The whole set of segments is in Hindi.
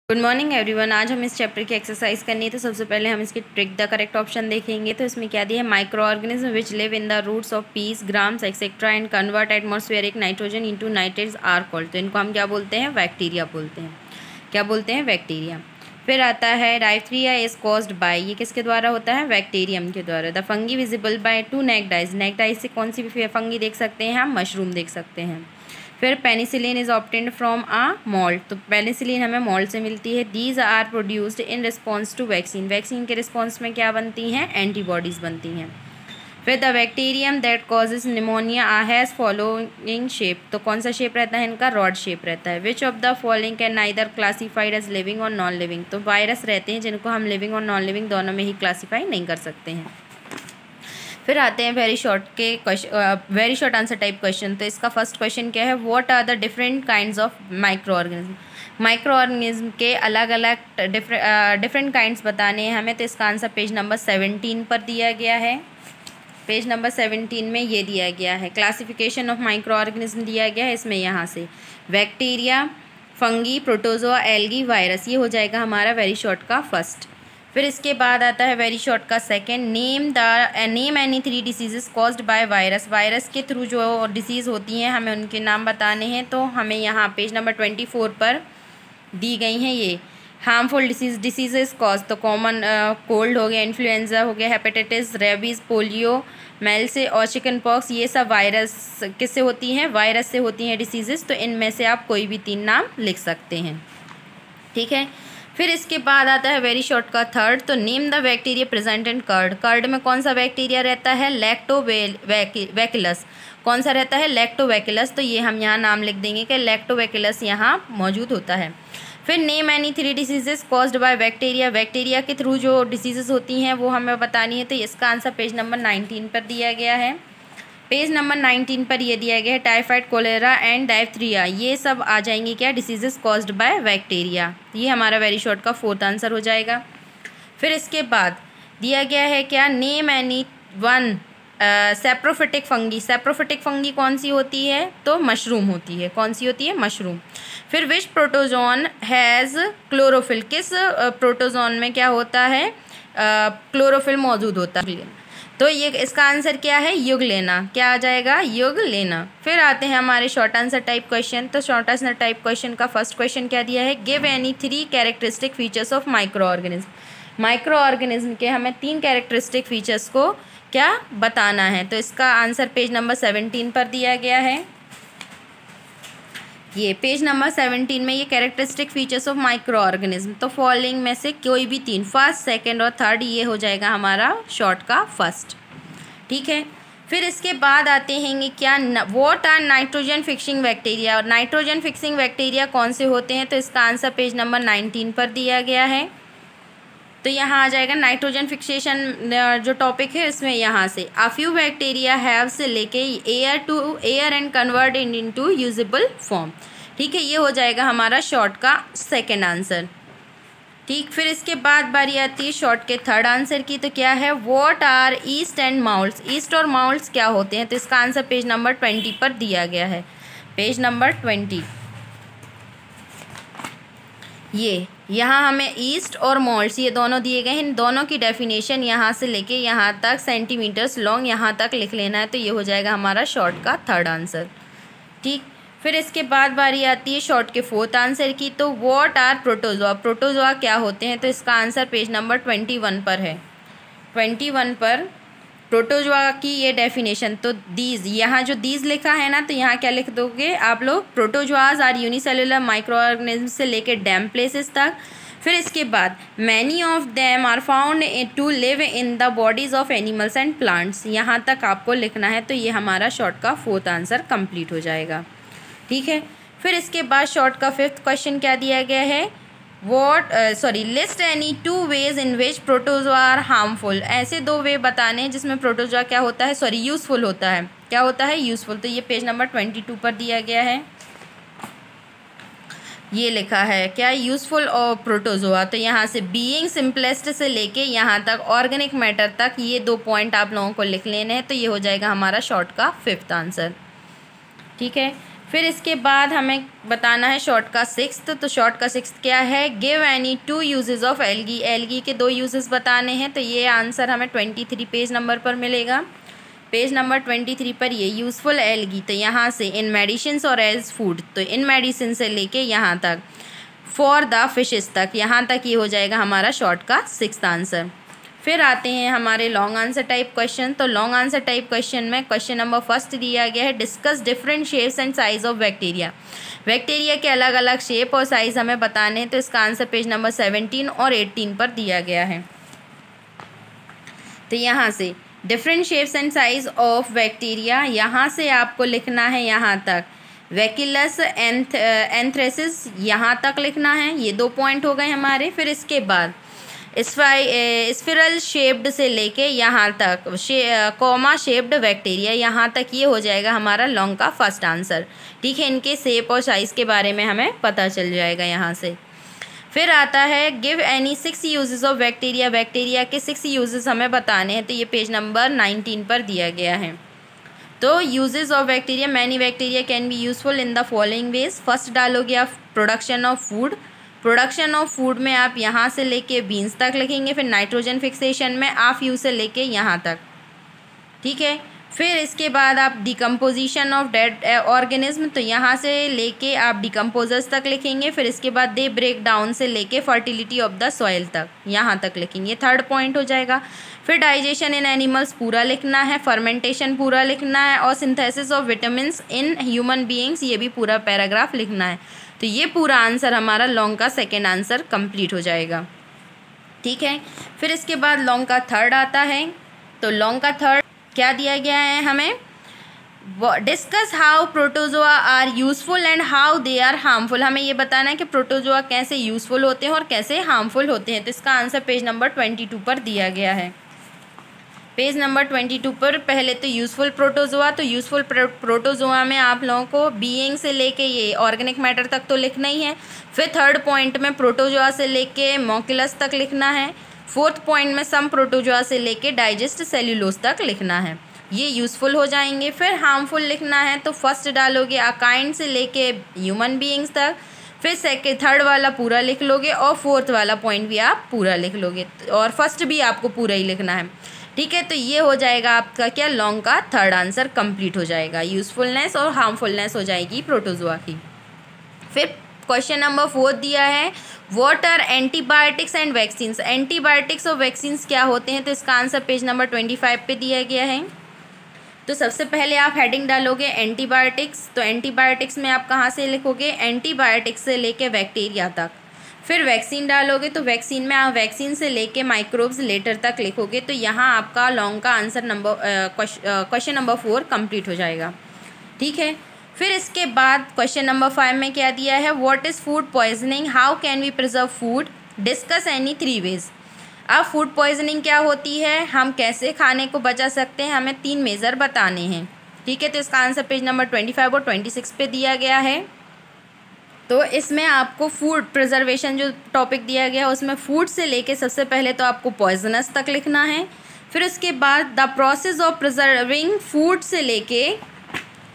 Good morning everyone. आज हम इस चैप्टर की एक्सरसाइज करनी है। तो सबसे पहले हम इसकी ट्रिक द करेक्ट ऑप्शन देखेंगे। तो इसमें क्या दिया है, micro organism which live in the roots of peas grams etcetera and convert atmospheric nitrogen into nitrates are called. तो इनको हम क्या बोलते हैं, बैक्टीरिया बोलते हैं। क्या बोलते हैं, बैक्टीरिया। फिर आता है डायथ्रिया इज कॉज्ड बाय, ये किसके द्वारा होता है, बैक्टीरियम के द्वारा। The fungi visible by two necked eyes, necked eyes से कौन सी भी फंगी देख सकते हैं हम, मशरूम देख सकते हैं। फिर penicillin is obtained from a malt, तो पेनिसिलिन हमें मॉल्ट से मिलती है। These are produced in response to vaccine, vaccine के रिस्पॉन्स में क्या बनती हैं, एंटीबॉडीज़ बनती हैं। फिर the bacterium that causes pneumonia has following shape, तो कौन सा शेप रहता है इनका, रॉड शेप रहता है। Which of the following can neither classified as living और नॉन लिविंग, तो वायरस रहते हैं जिनको हम लिविंग और नॉन लिविंग दोनों में ही क्लासीफाई नहीं कर सकते हैं। फिर आते हैं वेरी शॉर्ट के question, very short answer type question. तो इसका फर्स्ट क्वेश्चन क्या है, what are the different kinds of micro organism, micro organism के अलग अलग डिफरेंट काइंड्स बताने हैं हमें। तो इसका आंसर पेज नंबर 17 पर दिया गया है। पेज नंबर 17 में ये दिया गया है, क्लासिफिकेशन ऑफ माइक्रो ऑर्गेनिज्म दिया गया है इसमें। यहाँ से bacteria, fungi, protozoa, algae, virus, ये हो जाएगा हमारा वेरी शॉर्ट का फर्स्ट। फिर इसके बाद आता है वेरी शॉर्ट का second, name any 3 diseases caused by virus, virus के थ्रू जो डिसीज़ होती हैं हमें उनके नाम बताने हैं। तो हमें यहाँ पेज नंबर 24 पर दी गई हैं ये हार्मफुल डिसीजेस कॉज, तो कॉमन कोल्ड हो गया, इन्फ्लुएंजा हो गया, हेपेटाइटिस, रेबीज़, पोलियो, मेल से और चिकन पॉक्स, ये सब वायरस किससे होती हैं, वायरस से होती हैं डिसीजेस। तो इनमें से आप कोई भी 3 नाम लिख सकते हैं, ठीक है। फिर इसके बाद आता है वेरी शॉर्ट का थर्ड, तो name the bacteria present in curd, curd में कौन सा बैक्टीरिया रहता है, लैक्टोबैसिलस, कौन सा रहता है, लैक्टोबैसिलस। तो ये हम यहाँ नाम लिख देंगे कि लैक्टोबैसिलस यहाँ मौजूद होता है। फिर name any 3 diseases caused by bacteria, bacteria के थ्रू जो डिसीजेस होती हैं वो हमें बतानी है। तो इसका आंसर पेज नंबर 19 पर दिया गया है। पेज नंबर 19 पर ये दिया गया है टाइफाइड, कोलेरा एंड डायथ्रिया, ये सब आ जाएंगे क्या, डिसीजेस कॉज्ड बाय बैक्टीरिया। ये हमारा वेरी शॉर्ट का फोर्थ आंसर हो जाएगा। फिर इसके बाद दिया गया है क्या, name any 1 saprophytic fungi, saprophytic fungi कौन सी होती है, तो मशरूम होती है, कौन सी होती है, मशरूम। फिर विच प्रोटोजोन हैज़ क्लोरोफिल, किस प्रोटोजोन में क्या होता है, क्लोरोफिल मौजूद होता है। तो ये इसका आंसर क्या है, युग लेना, क्या आ जाएगा, युग लेना। फिर आते हैं हमारे शॉर्ट आंसर टाइप क्वेश्चन। तो शॉर्ट आंसर टाइप क्वेश्चन का फर्स्ट क्वेश्चन क्या दिया है, give any 3 characteristic features of micro organism, micro organism के हमें 3 कैरेक्टरिस्टिक फीचर्स को क्या बताना है। तो इसका आंसर पेज नंबर 17 पर दिया गया है। ये पेज नंबर 17 में ये characteristic features of micro organism, तो फॉलोइंग में से कोई भी 3, फर्स्ट, सेकंड और थर्ड, ये हो जाएगा हमारा शॉर्ट का फर्स्ट, ठीक है। फिर इसके बाद आते हैं क्या, what are nitrogen fixing bacteria, और नाइट्रोजन फिक्सिंग बैक्टीरिया कौन से होते हैं। तो इसका आंसर पेज नंबर 19 पर दिया गया है। तो यहाँ आ जाएगा नाइट्रोजन फिक्सेशन जो टॉपिक है इसमें, यहाँ से अ फ्यू बैक्टीरिया हैव से लेके air to air and convert into usable form, ठीक है। ये हो जाएगा हमारा शॉर्ट का सेकंड आंसर, ठीक। फिर इसके बाद बारी आती है शॉर्ट के थर्ड आंसर की। तो क्या है, what are yeast and moulds, yeast और माउल्ट्स क्या होते हैं। तो इसका आंसर पेज नंबर 20 पर दिया गया है, पेज नंबर 20। ये यहाँ हमें ईस्ट और मोल्ड्स ये दोनों दिए गए हैं, इन दोनों की डेफिनेशन यहाँ से लेके यहाँ तक सेंटीमीटर्स लॉन्ग यहाँ तक लिख लेना है। तो ये हो जाएगा हमारा शॉर्ट का थर्ड आंसर, ठीक। फिर इसके बाद बारी आती है शॉर्ट के फोर्थ आंसर की। तो व्हाट आर प्रोटोजोआ, प्रोटोजोआ क्या होते हैं। तो इसका आंसर पेज नंबर 21 पर है, 21 पर प्रोटोजोआ की ये डेफिनेशन। तो दीज, यहाँ जो दीज लिखा है ना, तो यहाँ क्या लिख दोगे आप लोग, protozoas are unicellular micro organism से लेके डैम प्लेसेस तक। फिर इसके बाद many of them are found to live in the bodies of animals and plants, यहाँ तक आपको लिखना है। तो ये हमारा शॉर्ट का फोर्थ आंसर कंप्लीट हो जाएगा, ठीक है। फिर इसके बाद शॉर्ट का फिफ्थ क्वेश्चन क्या दिया गया है, list any 2 ways in which protozoa are harmful, ऐसे 2 वे बताने हैं जिसमें प्रोटोजोआ क्या होता है, यूज़फुल होता है, क्या होता है, यूज़फुल। तो ये पेज नंबर 22 पर दिया गया है, ये लिखा है क्या, यूज़फुल और प्रोटोजोआ। तो यहाँ से बीइंग सिंपलेस्ट से लेके यहाँ तक ऑर्गेनिक मैटर तक, ये 2 पॉइंट आप लोगों को लिख लेने हैं। तो ये हो जाएगा हमारा शॉर्ट का फिफ्थ आंसर, ठीक है। फिर इसके बाद हमें बताना है शॉर्ट का सिक्स्थ। तो शॉर्ट का सिक्स्थ क्या है, give any 2 uses of algae. Algae के 2 यूजेस बताने हैं। तो ये आंसर हमें 23 पेज नंबर पर मिलेगा। पेज नंबर 23 पर ये यूज़फुल एल्गी। तो यहाँ से इन मेडिसिन्स और एज फूड, तो इन मेडिसिन से लेके यहाँ तक फॉर द फिशेस तक, यहाँ तक ये हो जाएगा हमारा शॉर्ट का सिक्स्थ आंसर। फिर आते हैं हमारे लॉन्ग आंसर टाइप क्वेश्चन। तो लॉन्ग आंसर टाइप क्वेश्चन में क्वेश्चन नंबर फर्स्ट दिया गया है, discuss different shapes and size of bacteria. Bacteria के अलग अलग शेप और साइज़ हमें बताने हैं। तो इसका आंसर पेज नंबर 17 और 18 पर दिया गया है। तो यहाँ से different shapes and size of bacteria, यहाँ से आपको लिखना है यहाँ तक वैक्यूलस एंथ्रेसिस, यहाँ तक लिखना है। ये 2 पॉइंट हो गए हमारे। फिर इसके बाद स्फिरल शेप्ड से लेके यहाँ तक कॉमा शेप्ड बैक्टीरिया, यहाँ तक ये हो जाएगा हमारा लॉन्ग का फर्स्ट आंसर। ठीक है, इनके शेप और साइज़ के बारे में हमें पता चल जाएगा यहाँ से। फिर आता है give any 6 uses of bacteria. Bacteria के 6 यूजेस हमें बताने हैं। तो ये पेज नंबर 19 पर दिया गया है। तो uses of bacteria, many bacteria can be useful in the following veg. First डालोगे आप production of food. Production of food में आप यहाँ से लेके बीन्स तक लिखेंगे। फिर नाइट्रोजन फिक्सेशन में आप यू से लेके यहाँ तक। ठीक है, फिर इसके बाद आप डिकम्पोजिशन ऑफ डेड ऑर्गेनिज्म, तो यहाँ से लेके आप डिकम्पोजर्स तक लिखेंगे। फिर इसके बाद दे ब्रेक डाउन से लेके फर्टिलिटी ऑफ द सॉइल तक, यहाँ तक लिखेंगे। थर्ड पॉइंट हो जाएगा। फिर डाइजेशन इन एनिमल्स पूरा लिखना है, फर्मेंटेशन पूरा लिखना है, और synthesis of vitamins in human beings, ये भी पूरा पैराग्राफ लिखना है। तो ये पूरा आंसर हमारा लॉन्ग का सेकेंड आंसर कंप्लीट हो जाएगा। ठीक है, फिर इसके बाद लॉन्ग का थर्ड आता है। तो लॉन्ग का थर्ड क्या दिया गया है हमें, discuss how protozoa are useful and how they are harmful. हमें ये बताना है कि प्रोटोजोआ कैसे यूज़फुल होते हैं और कैसे हार्मफुल होते हैं। तो इसका आंसर पेज नंबर 22 पर दिया गया है। पेज नंबर 22 पर पहले तो यूज़फुल प्रोटोजोआ। तो यूज़फुल प्रोटोजोआ में आप लोगों को बीइंग से लेके ये ऑर्गेनिक मैटर तक तो लिखना ही है। फिर थर्ड पॉइंट में प्रोटोजोआ से लेके मॉक्यूलस तक लिखना है। फोर्थ पॉइंट में सम प्रोटोजोआ से लेके डाइजेस्ट सेल्यूलोज तक लिखना है। ये यूज़फुल हो जाएंगे। फिर हार्मफुल लिखना है, तो फर्स्ट डालोगे अकाइंड से लेके ह्यूमन बीइंग्स तक। फिर थर्ड वाला पूरा लिख लोगे और फोर्थ वाला पॉइंट भी आप पूरा लिख लोगे, और फर्स्ट भी आपको पूरा ही लिखना है। ठीक है, तो ये हो जाएगा आपका क्या, लॉन्ग का थर्ड आंसर कंप्लीट हो जाएगा। यूज़फुलनेस और हार्मफुलनेस हो जाएगी प्रोटोजोआ की। फिर क्वेश्चन नंबर 4 दिया है, what are antibiotics and vaccines. Antibiotics और वैक्सीन्स क्या होते हैं। तो इसका आंसर पेज नंबर 25 पे दिया गया है। तो सबसे पहले आप हेडिंग डालोगे एंटीबायोटिक्स। तो एंटीबायोटिक्स में आप कहाँ से लिखोगे, एंटीबायोटिक्स से लेके बैक्टीरिया तक। फिर वैक्सीन डालोगे, तो वैक्सीन में आप वैक्सीन से लेके माइक्रोब्स लेटर तक लिखोगे। तो यहाँ आपका लॉन्ग का आंसर क्वेश्चन नंबर 4 कंप्लीट हो जाएगा। ठीक है, फिर इसके बाद क्वेश्चन नंबर 5 में क्या दिया है, what is food poisoning, how can we preserve food, discuss any 3 ways. अब फूड पॉइजनिंग क्या होती है, हम कैसे खाने को बचा सकते हैं, हमें 3 मेज़र बताने हैं। ठीक है, तो इसका आंसर पेज नंबर 25 और 26 पे दिया गया है। तो इसमें आपको फूड प्रिजर्वेशन जो टॉपिक दिया गया है उसमें फूड से लेके सबसे पहले तो आपको पॉइजनस तक लिखना है। फिर उसके बाद the process of preserving food से लेके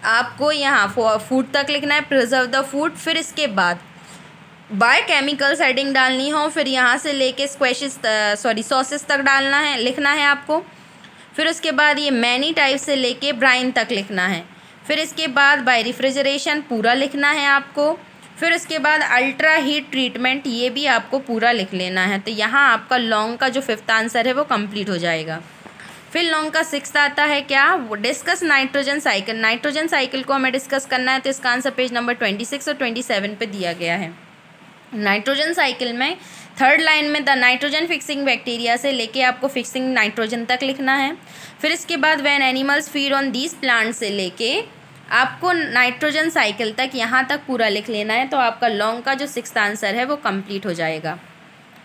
आपको यहाँ फूड तक लिखना है, प्रिजर्व द फूड। फिर इसके बाद बाय केमिकल्स हेडिंग डालनी हो, फिर यहाँ से लेके सॉसेस तक डालना है, लिखना है आपको। फिर उसके बाद ये मैनी टाइप से लेके ब्राइन तक लिखना है। फिर इसके बाद बाय रेफ्रिजरेशन पूरा लिखना है आपको। फिर उसके बाद अल्ट्रा हीट ट्रीटमेंट, ये भी आपको पूरा लिख लेना है। तो यहाँ आपका लॉन्ग का जो 5th आंसर है वो कंप्लीट हो जाएगा। फिर लॉन्ग का 6th आता है क्या, discuss nitrogen cycle. Nitrogen cycle को हमें डिस्कस करना है। तो इसका आंसर पेज नंबर 26 और 27 पे दिया गया है। नाइट्रोजन साइकिल में थर्ड लाइन में द नाइट्रोजन फिक्सिंग बैक्टीरिया से लेके आपको फिक्सिंग नाइट्रोजन तक लिखना है। फिर इसके बाद when animals feed on these plant से लेके आपको नाइट्रोजन साइकिल तक यहाँ तक पूरा लिख लेना है। तो आपका लॉन्ग का जो 6th आंसर है वो कंप्लीट हो जाएगा।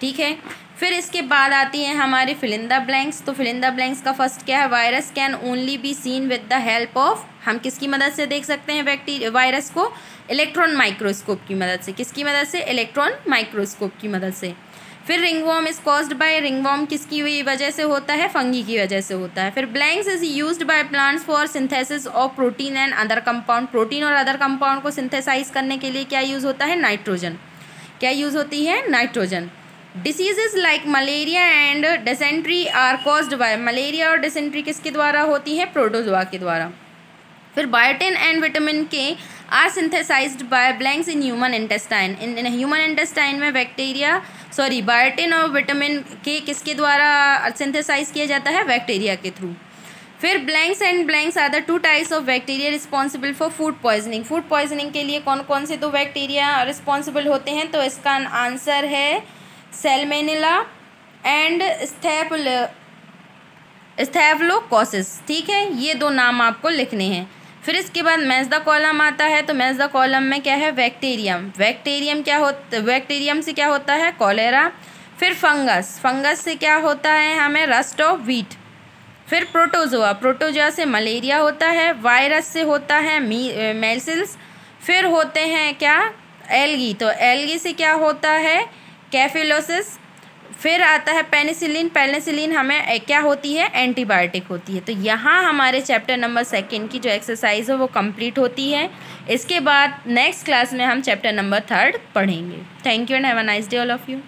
ठीक है, फिर इसके बाद आती है हमारी फिल इन द ब्लैंक्स। तो फिल इन द ब्लैंक्स का फर्स्ट क्या है, virus can only be seen with the help of, हम किसकी मदद से देख सकते हैं वायरस को, इलेक्ट्रॉन माइक्रोस्कोप की मदद से। किसकी मदद से, इलेक्ट्रॉन माइक्रोस्कोप की मदद से। फिर ringworm is caused by, ringworm किसकी वजह से होता है, फंगी की वजह से होता है। फिर blanks is used by plants for synthesis of protein and other compound, protein और अदर कंपाउंड को सिंथेसाइज करने के लिए क्या यूज़ होता है, नाइट्रोजन। क्या यूज़ होती है, nitrogen. Diseases like malaria and dysentery are caused by, malaria और डिसेंट्री किसके द्वारा होती है, प्रोटोजोआ के द्वारा। फिर biotin and vitamin K are synthesised by blanks in human intestine, in human intestine में बैक्टीरिया बायोटिन और विटामिन के किसके द्वारा सिंथेसाइज किया जाता है, बैक्टीरिया के थ्रू। फिर blanks and blanks are the two types of bacteria responsible for food poisoning, food poisoning के लिए कौन कौन से दो बैक्टीरिया रिस्पॉन्सिबल होते हैं, तो इसका आंसर है सैल्मोनेला एंड स्टेफिलोकोकस। ठीक है, ये दो नाम आपको लिखने हैं। फिर इसके बाद मैच द कॉलम आता है, तो मैच द कॉलम में क्या है, बैक्टीरियम, बैक्टीरियम से क्या होता है, कॉलेरा। फिर फंगस, फंगस से क्या होता है हमें, रस्ट ऑफ व्हीट। फिर प्रोटोजोआ, प्रोटोजोआ से मलेरिया होता है। वायरस से होता है मेसिल्स। फिर होते हैं क्या, एल्गी, तो एल्गी से क्या होता है, कैफिलोसिस। फिर आता है पेनिसिलिन, पेनिसिलिन हमें क्या होती है, एंटीबायोटिक होती है। तो यहाँ हमारे चैप्टर नंबर 2 की जो एक्सरसाइज है वो कंप्लीट होती है। इसके बाद नेक्स्ट क्लास में हम चैप्टर नंबर 3 पढ़ेंगे। Thank you and have a nice day all of you.